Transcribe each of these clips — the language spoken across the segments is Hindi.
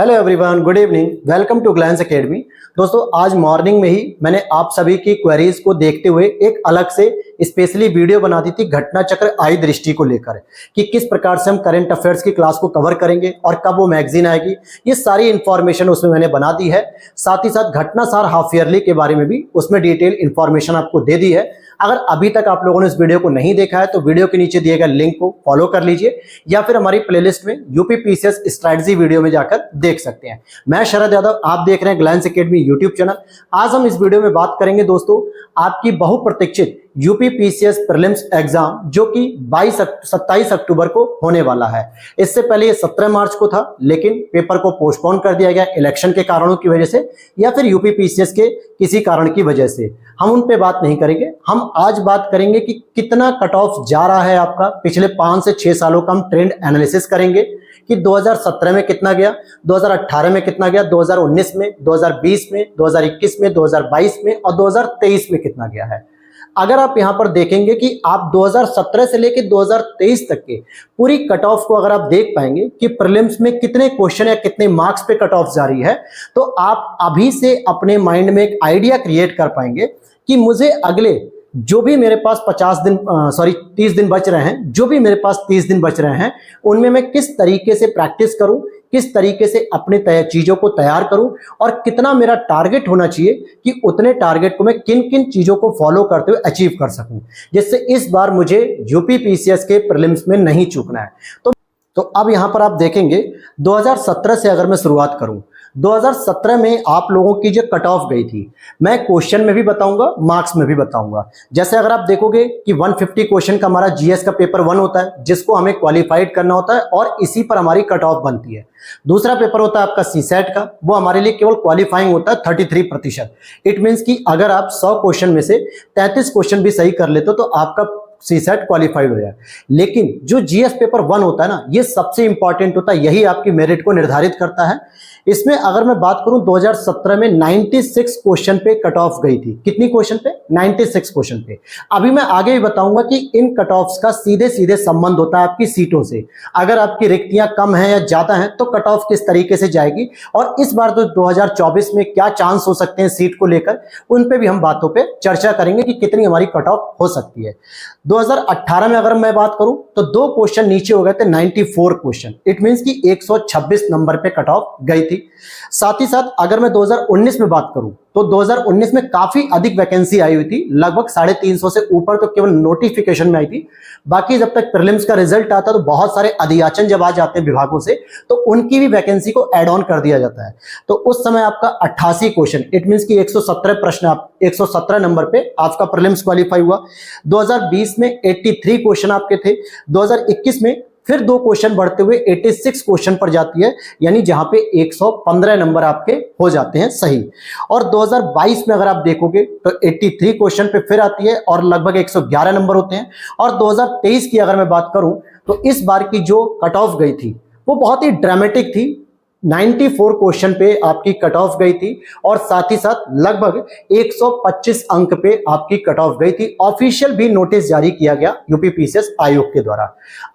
Hello everyone, good evening, welcome to glance academy. दोस्तों, आज मॉर्निंग में ही मैंने आप सभी की क्वेरीज को देखते हुए एक अलग से स्पेशली वीडियो बना दी थी घटना चक्र आई दृष्टि को लेकर कि किस प्रकार से हम करंट अफेयर्स की क्लास को कवर करेंगे और कब वो मैगजीन आएगी। ये सारी इंफॉर्मेशन उसमें मैंने बना दी है। साथ ही साथ घटना सार हाफ ईयरली के बारे में भी उसमें डिटेल इंफॉर्मेशन आपको दे दी है। अगर अभी तक आप लोगों ने इस वीडियो को नहीं देखा है तो वीडियो के नीचे दिए गए लिंक को फॉलो कर लीजिए या फिर हमारी प्लेलिस्ट में यूपी पीसीएस स्ट्रैटेजी वीडियो में जाकर देख सकते हैं। मैं शरद यादव, आप देख रहे हैं ग्लैंस एकेडमी यूट्यूब चैनल। आज हम इस वीडियो में बात करेंगे दोस्तों आपकी बहुप्रतीक्षित यूपी पीसीएस प्रीलिम्स एग्जाम जो कि 27 अक्टूबर को होने वाला है। इससे पहले ये 17 मार्च को था, लेकिन पेपर को पोस्टपोन कर दिया गया इलेक्शन के कारणों की वजह से या फिर यूपी पीसीएस के किसी कारण की वजह से। हम उन पे बात नहीं करेंगे। हम आज बात करेंगे कि कितना कट ऑफ जा रहा है आपका। पिछले 5 से 6 सालों का हम ट्रेंड एनालिसिस करेंगे कि 2017 में कितना गया, 2018 में कितना गया, 2019 में, 2020 में, 2021 में, 2022 में और 2023 में कितना गया है। अगर आप यहां पर देखेंगे कि आप 2017 से लेकर 2023 तक के पूरी कट ऑफ को अगर आप देख पाएंगे कि प्रीलिम्स में कितने क्वेश्चन या कितने मार्क्स पे कट ऑफ जारी है, तो आप अभी से अपने माइंड में एक आइडिया क्रिएट कर पाएंगे कि मुझे अगले जो भी मेरे पास 30 दिन बच रहे हैं, जो भी मेरे पास 30 दिन बच रहे हैं, उनमें मैं किस तरीके से प्रैक्टिस करूं, किस तरीके से अपने चीजों को तैयार करूं और कितना मेरा टारगेट होना चाहिए कि उतने टारगेट को मैं किन किन चीजों को फॉलो करते हुए अचीव कर सकूं, जिससे इस बार मुझे यूपी पीसीएस के प्रीलिम्स में नहीं चूकना है। तो अब यहां पर आप देखेंगे 2017 से अगर मैं शुरुआत करूं, 2017 में आप लोगों की जो कट ऑफ गई थी, मैं क्वेश्चन में भी बताऊंगा, मार्क्स में भी बताऊंगा। जैसे अगर आप देखोगे कि 150 क्वेश्चन का हमारा जीएस का पेपर 1 होता है जिसको हमें क्वालिफाइड करना होता है और इसी पर हमारी कट ऑफ बनती है। दूसरा पेपर होता है आपका सीसेट का, वो हमारे लिए केवल क्वालिफाइंग होता है 33%। इट मीन्स कि अगर आप 100 क्वेश्चन में से 33 क्वेश्चन भी सही कर लेते हो तो आपका सीसेट क्वालिफाइड हो जाए। लेकिन जो जीएस पेपर 1 होता है ना, ये सबसे इंपॉर्टेंट होता है, यही आपकी मेरिट को निर्धारित करता है। इसमें अगर मैं बात करूं 2017 में 96 क्वेश्चन पे कट ऑफ गई थी। कितनी क्वेश्चन पे? 96 क्वेश्चन पे। अभी मैं आगे भी बताऊंगा कि इन कट ऑफ्स का सीधे सीधे संबंध होता है आपकी सीटों से। अगर आपकी रिक्तियां कम हैं या ज्यादा हैं तो कट ऑफ किस तरीके से जाएगी और इस बार तो 2024 में क्या चांस हो सकते हैं सीट को लेकर, उन पे भी हम बातों पे चर्चा करेंगे कि कितनी हमारी कट ऑफ हो सकती है। 2018 में अगर मैं बात करूं तो 2 क्वेश्चन नीचे हो गए थे, 94 क्वेश्चन। इट मींस कि 126 नंबर पे कट ऑफ गई थी। साथ ही साथ अगर मैं 2019 में बात करूं तो 2019 में काफी अधिक वैकेंसी आई हुई थी, लगभग 350 से ऊपर तो केवल नोटिफिकेशन में आई थी। बाकी जब तक प्रीलिम्स का रिजल्ट आता तो बहुत सारे अधियाचन जब आ जाते हैं विभागों से तो उनकी भी वैकेंसी को एड ऑन कर दिया जाता है। तो उस समय आपका 88 क्वेश्चन, इट मींस कि 117 प्रश्न, आप 117 नंबर पे आपका प्रीलिम्स क्वालिफाई हुआ। 2020 में 83 क्वेश्चन आपके थे। 2021 में फिर 2 क्वेश्चन बढ़ते हुए 86 क्वेश्चन पर जाती है, यानी जहां पे 115 नंबर आपके हो जाते हैं सही। और 2022 में अगर आप देखोगे तो 83 क्वेश्चन पे फिर आती है और लगभग 111 नंबर होते हैं। और 2023 की अगर मैं बात करूं तो इस बार की जो कट ऑफ गई थी वो बहुत ही ड्रामेटिक थी। 94 क्वेश्चन पे आपकी कट ऑफ गई थी और साथ ही साथ लगभग 125 अंक पे आपकी कट ऑफ गई थी। ऑफिशियल भी नोटिस जारी किया गया यूपी पीसीएस आयोग के द्वारा।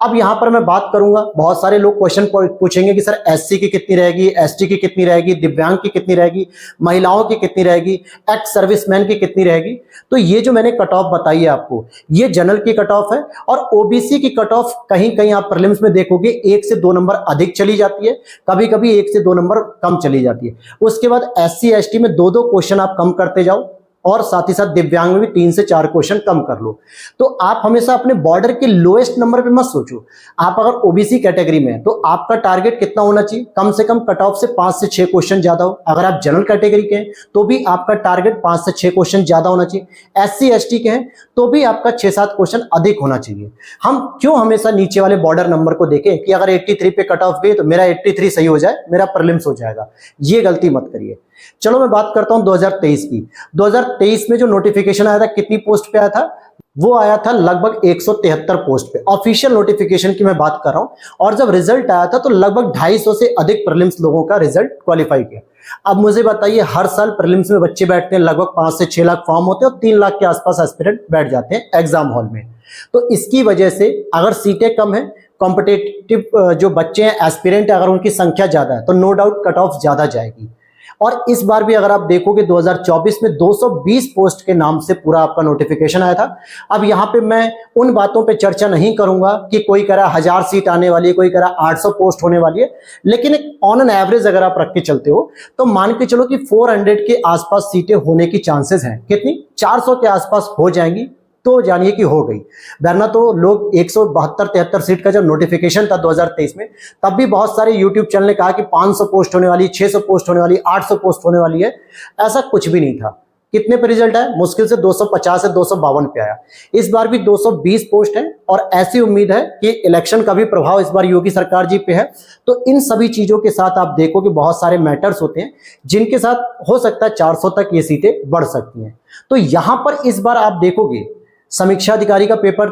अब यहां पर मैं बात करूंगा, बहुत सारे लोग क्वेश्चन पूछेंगे कि सर एससी की कितनी रहेगी, एसटी की कितनी रहेगी, दिव्यांग की कितनी रहेगी, महिलाओं की कितनी रहेगी, एक्स सर्विसमैन की कितनी रहेगी। तो ये जो मैंने कट ऑफ बताई है आपको, ये जनरल की कट ऑफ है। और ओबीसी की कट ऑफ कहीं कहीं आप प्रीलिम्स में देखोगे 1 से 2 नंबर अधिक चली जाती है, कभी कभी 1 से 2 नंबर कम चली जाती है। उसके बाद एससी एसटी में 2-2 क्वेश्चन आप कम करते जाओ और साथ ही साथ दिव्यांग में भी 3 से 4 क्वेश्चन कम कर लो। तो आप हमेशा अपने बॉर्डर के लोएस्ट नंबर पे मत सोचो। आप अगर ओबीसी कैटेगरी में हैं तो आपका टारगेट कितना होना चाहिए? कम से कम कट ऑफ से 5 से 6 क्वेश्चन ज्यादा हो। अगर आप जनरल कैटेगरी के हैं तो भी आपका टारगेट 5 से 6 क्वेश्चन ज्यादा होना चाहिए। एससी एसटी के हैं तो भी आपका 6-7 क्वेश्चन अधिक होना चाहिए। हम क्यों हमेशा नीचे वाले बॉर्डर नंबर को देखें कि अगर 83 पे कट ऑफ गई तो मेरा 83 सही हो जाए, मेरा प्रीलिम्स हो जाएगा। ये गलती मत करिए। चलो मैं बात करता हूं 2023 की। 2023 में जो नोटिफिकेशन आया था, कितनी पोस्ट पे आया था? वो आया था लगभग 173 पोस्ट पे। ऑफिशियल नोटिफिकेशन की मैं बात कर रहा हूं। और जब रिजल्ट आया था तो लगभग 250 से अधिक प्रीलिम्स लोगों का रिजल्ट क्वालिफाई किया। अब मुझे बताइए, हर साल प्रीलिम्स में बच्चे बैठते हैं, लगभग 5 से 6 लाख फॉर्म होते हैं और 3 लाख के आसपास एस्पिरेंट बैठ जाते हैं एग्जाम हॉल में। तो इसकी वजह से अगर सीटें कम है कॉम्पिटिटिव जो बच्चे हैं एस्पिरेंट, अगर उनकी संख्या ज़्यादा है तो नो डाउट कट ऑफ ज़्यादा जाएगी। और इस बार भी अगर आप देखोगे 2024 में 220 पोस्ट के नाम से पूरा आपका नोटिफिकेशन आया था। अब यहाँ पे मैं उन बातों पे चर्चा नहीं करूंगा कि कोई कह रहा 1000 सीट आने वाली है, कोई कह रहा 800 पोस्ट होने वाली है, लेकिन एक ऑन एन एवरेज अगर आप रख के चलते हो तो मान के चलो कि 400 के आसपास सीटें होने की चांसेस हैं। कितनी? 400 के आसपास हो जाएंगी तो जानिए कि हो गई। वरना तो लोग 172-73 सीट का जब नोटिफिकेशन था 2023 में, तब भी बहुत सारे यूट्यूब चैनल ने कहा कि 500 पोस्ट होने वाली, 600 पोस्ट होने वाली, 800 पोस्ट होने वाली है। ऐसा कुछ भी नहीं था। कितने पे रिजल्ट आया? मुश्किल से 250 से 252 पे आया। इस बार भी 220 पोस्ट है और ऐसी उम्मीद है कि इलेक्शन का भी प्रभाव इस बार योगी सरकार जी पे है। तो इन सभी चीजों के साथ आप देखो कि बहुत सारे मैटर्स होते हैं जिनके साथ हो सकता है 400 तक ये सीटें बढ़ सकती हैं। तो यहां पर इस बार आप देखोगे समीक्षा अधिकारी का पेपर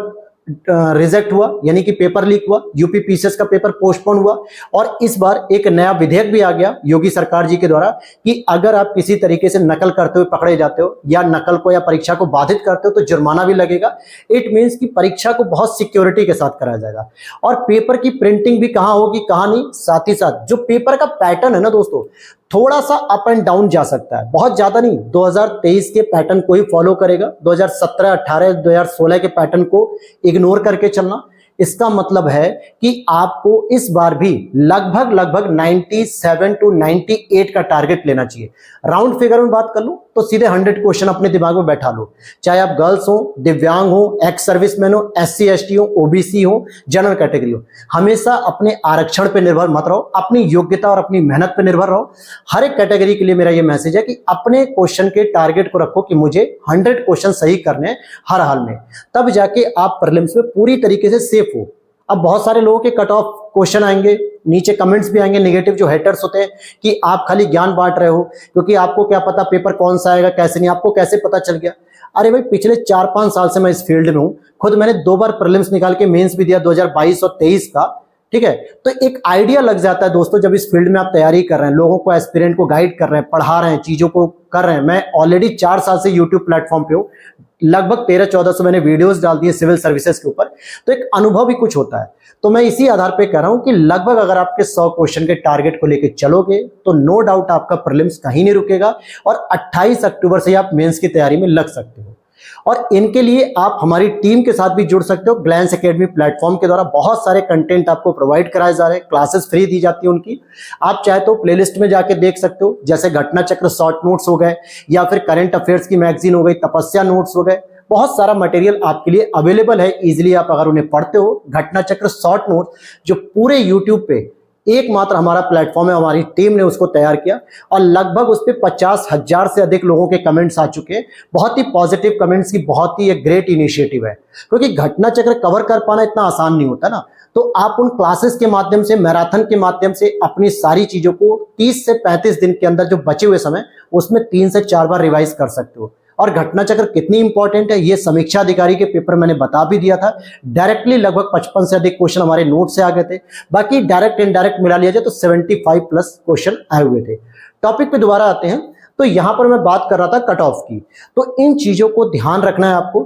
रिजेक्ट हुआ, यानी कि पेपर लीक हुआ, यूपी पीसीएस का पेपर पोस्टपोन हुआ, और इस बार एक नया विधेयक भी आ गया योगी सरकार जी के द्वारा कि अगर आप किसी तरीके से नकल करते हुए पकड़े जाते हो या नकल को या परीक्षा को बाधित करते हो तो जुर्माना भी लगेगा। इट मीन्स कि परीक्षा को बहुत सिक्योरिटी के साथ कराया जाएगा। और पेपर की प्रिंटिंग भी कहाँ होगी कहाँ नहीं, साथ ही साथ जो पेपर का पैटर्न है ना दोस्तों, थोड़ा सा अप एंड डाउन जा सकता है, बहुत ज्यादा नहीं। 2023 के पैटर्न को ही फॉलो करेगा, 2017, 18, 2016 के पैटर्न को इग्नोर करके चलना। इसका मतलब है कि आपको इस बार भी लगभग 97 टू 98 का टारगेट लेना चाहिए। राउंड फिगर में बात कर लूं तो सीधे 100 क्वेश्चन अपने दिमाग में बैठा लो, चाहे आप गर्ल्स हो, दिव्यांग हो, एक्स सर्विसमैन हो, SC ST हो, OBC हो, जनरल कैटेगरी हो। हमेशा अपने आरक्षण पे निर्भर मत रहो, अपनी योग्यता और अपनी मेहनत पे निर्भर रहो। हर एक कैटेगरी के लिए मेरा ये मैसेज है कि अपने क्वेश्चन के टारगेट को रखो कि मुझे 100 क्वेश्चन सही करने हैं हर हाल में, तब जाके आप प्रीलिम्स में पूरी तरीके से सेफ हो। अब बहुत सारे लोगों के कट ऑफ क्वेश्चन आएंगे, नीचे कमेंट्स भी आएंगे नेगेटिव, जो हेटर्स होते हैं कि आप खाली ज्ञान बांट रहे हो क्योंकि आपको क्या पता पेपर कौन सा आएगा कैसे नहीं, आपको कैसे पता चल गया। अरे भाई, पिछले 4-5 साल से मैं इस फील्ड में हूं, खुद मैंने 2 बार प्रीलिम्स निकाल के मेंस भी दिया, 2022 और 23 का। ठीक है, तो एक आइडिया लग जाता है दोस्तों जब इस फील्ड में आप तैयारी कर रहे हैं, लोगों को, एस्पिरेंट को गाइड कर रहे हैं, पढ़ा रहे हैं, चीजों को कर रहे हैं। मैं ऑलरेडी 4 साल से यूट्यूब प्लेटफॉर्म पे हूँ, लगभग 13-1400 मैंने वीडियोस डाल दिए सिविल सर्विसेज के ऊपर, तो एक अनुभव भी कुछ होता है। तो मैं इसी आधार पे कह रहा हूं कि लगभग अगर आपके 100 क्वेश्चन के टारगेट को लेकर चलोगे तो नो डाउट आपका प्रीलिम्स कहीं नहीं रुकेगा और 28 अक्टूबर से आप मेंस की तैयारी में लग सकते हो। और इनके लिए आप हमारी टीम के साथ भी जुड़ सकते हो। ग्लैंस एकेडमी प्लेटफॉर्म के द्वारा बहुत सारे कंटेंट आपको प्रोवाइड कराए जा रहे हैं, क्लासेस फ्री दी जाती है उनकी। आप चाहे तो प्लेलिस्ट में जाके देख सकते हो, जैसे घटना चक्र शॉर्ट नोट्स हो गए या फिर करंट अफेयर्स की मैगजीन हो गई, तपस्या नोट्स हो गए, बहुत सारा मटेरियल आपके लिए अवेलेबल है। इजीली आप अगर उन्हें पढ़ते हो, घटना चक्र शॉर्ट नोट जो पूरे यूट्यूब पे एकमात्र हमारा प्लेटफॉर्म है, हमारी टीम ने उसको तैयार किया और लगभग उस पर 50,000 से अधिक लोगों के कमेंट्स आ चुके हैं। बहुत ही पॉजिटिव कमेंट्स की बहुत ही एक ग्रेट इनिशिएटिव है, क्योंकि घटना चक्र कवर कर पाना इतना आसान नहीं होता ना। तो आप उन क्लासेस के माध्यम से, मैराथन के माध्यम से अपनी सारी चीजों को 30 से 35 दिन के अंदर जो बचे हुए समय उसमें 3 से 4 बार रिवाइज कर सकते हो। और घटना चक्र कितनी इंपॉर्टेंट है ये समीक्षा अधिकारी के पेपर मैंने बता भी दिया था। डायरेक्टली लगभग 55 से अधिक क्वेश्चन हमारे नोट से आ गए थे, बाकी डायरेक्ट इनडायरेक्ट मिला लिया जाए तो 75 प्लस क्वेश्चन आए हुए थे। टॉपिक पे दोबारा आते हैं, तो यहां पर मैं बात कर रहा था कट ऑफ की, तो इन चीजों को ध्यान रखना है आपको।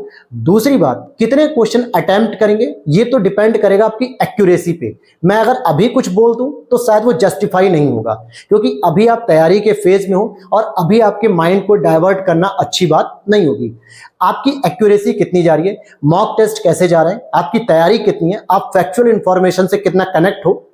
दूसरी बात, कितने क्वेश्चन अटेम्प्ट करेंगे ये तो डिपेंड करेगा आपकी एक्यूरेसी पे। मैं अगर अभी कुछ बोल दूं तो शायद वो जस्टिफाई नहीं होगा, क्योंकि अभी आप तैयारी के फेज में हो और अभी आपके माइंड को डाइवर्ट करना अच्छी बात नहीं होगी। आपकी एक्यूरेसी कितनी जा रही है, मॉक टेस्ट कैसे जा रहे हैं, आपकी तैयारी कितनी है, आप फैक्चुअल इंफॉर्मेशन से कितना कनेक्ट हो,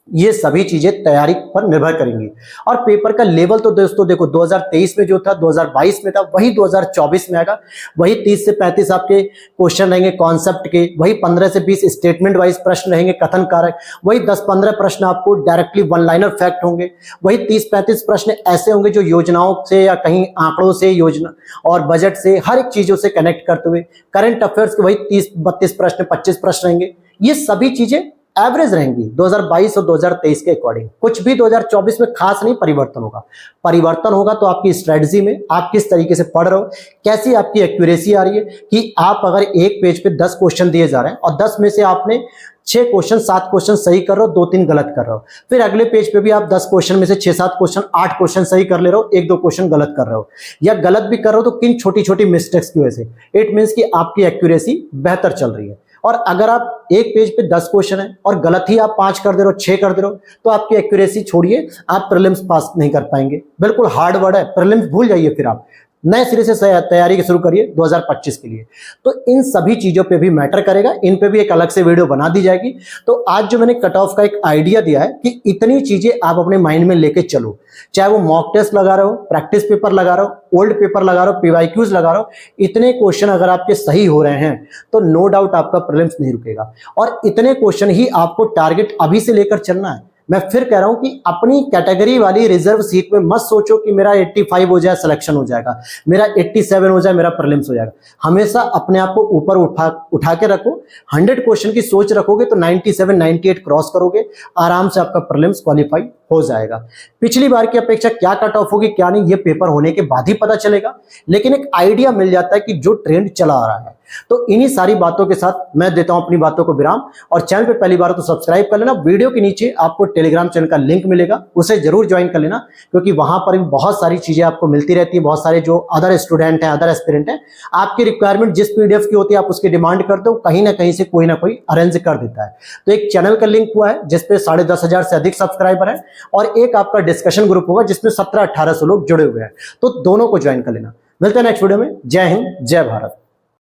ये सभी चीजें तैयारी पर निर्भर करेंगी। और पेपर का लेवल तो दोस्तों देखो 2023 में जो था 2022 में था वही 2024 में आएगा। वही 30 से 35 आपके क्वेश्चन रहेंगे कॉन्सेप्ट के, वही 15 से 20 स्टेटमेंट वाइज प्रश्न रहेंगे कथन कारक, वही 10-15 प्रश्न आपको डायरेक्टली वन लाइनर फैक्ट होंगे, वही 30-35 प्रश्न ऐसे होंगे जो योजनाओं से या कहीं आंकड़ों से, योजना और बजट से, हर एक चीजों से कनेक्ट करते हुए। करंट अफेयर्स के वही 30-32 प्रश्न, 25 प्रश्न रहेंगे। ये सभी चीजें एवरेज रहेंगी 2022 और 2023 के अकॉर्डिंग। कुछ भी 2024 में खास नहीं परिवर्तन होगा। परिवर्तन होगा तो आपकी स्ट्रेटजी में, आप किस तरीके से पढ़ रहे हो, कैसी आपकी एक्यूरेसी आ रही है कि आप अगर एक पेज पे 10 क्वेश्चन दिए जा रहे हैं और 10 में से आपने 6 क्वेश्चन, 7 क्वेश्चन सही कर रहे हो, 2-3 गलत कर रहे हो, फिर अगले पेज पे भी आप 10 क्वेश्चन में से 6-7 क्वेश्चन, 8 क्वेश्चन सही कर ले रहे हो, 1-2 क्वेश्चन गलत कर रहे हो, या गलत भी कर रहे हो तो किन छोटी छोटी मिस्टेक्स की वजह से। इट मीन्स कि आपकी एक्यूरेसी बेहतर चल रही है। और अगर आप एक पेज पे 10 क्वेश्चन है और गलत ही आप 5 कर दे रहे हो, 6 कर दे रहे हो, तो आपकी एक्यूरेसी छोड़िए, आप प्रीलिम्स पास नहीं कर पाएंगे। बिल्कुल हार्ड वर्ड है, प्रीलिम्स भूल जाइए, फिर आप नए सिरे से तैयारी शुरू करिए 2025 के लिए। तो इन सभी चीजों पे भी मैटर करेगा, इन पे भी एक अलग से वीडियो बना दी जाएगी। तो आज जो मैंने कट ऑफ का एक आइडिया दिया है कि इतनी चीजें आप अपने माइंड में लेके चलो, चाहे वो मॉक टेस्ट लगा रहे हो, प्रैक्टिस पेपर लगा रहे हो, ओल्ड पेपर लगा रहे हो, पीवाईक्यूज लगा रहे हो, इतने क्वेश्चन अगर आपके सही हो रहे हैं तो नो डाउट आपका प्रीलिम्स नहीं रुकेगा। और इतने क्वेश्चन ही आपको टारगेट अभी से लेकर चलना है। मैं फिर कह रहा हूं कि अपनी कैटेगरी वाली रिजर्व सीट में मत सोचो कि मेरा 85 हो जाए सिलेक्शन हो जाएगा, मेरा 87 हो जाए मेरा प्रीलिम्स हो जाएगा। हमेशा अपने आप को ऊपर उठा के रखो। 100 क्वेश्चन की सोच रखोगे तो 97 98 क्रॉस करोगे, आराम से आपका प्रीलिम्स क्वालिफाई हो जाएगा। पिछली बार की अपेक्षा क्या कट ऑफ होगी क्या नहीं, ये पेपर होने के बाद ही पता चलेगा, लेकिन एक आइडिया मिल जाता है कि जो ट्रेंड चला आ रहा है। तो इन्हीं सारी बातों के साथ मैं देता हूं अपनी बातों को विराम। और चैनल पे पहली बार तो सब्सक्राइब कर लेना। वीडियो के नीचे आपको टेलीग्राम चैनल का लिंक मिलेगा, उसे जरूर ज्वाइन कर लेना, क्योंकि वहां पर भी बहुत सारी चीजें आपको मिलती रहती है। बहुत सारे जो अदर स्टूडेंट हैं, अदर एस्पिरेंट हैं, आपकी रिक्वायरमेंट जिस पीडीएफ की होती है आप उसकी डिमांड करते हो, कहीं ना कहीं से कोई ना कोई अरेंज कर देता है। तो एक चैनल का लिंक हुआ है जिसपे 10,500 से अधिक सब्सक्राइबर है, और एक आपका डिस्कशन ग्रुप होगा जिसमें 1700-1800 लोग जुड़े हुए हैं। तो दोनों को ज्वाइन कर लेना। मिलते हैं नेक्स्ट वीडियो में। जय हिंद, जय भारत।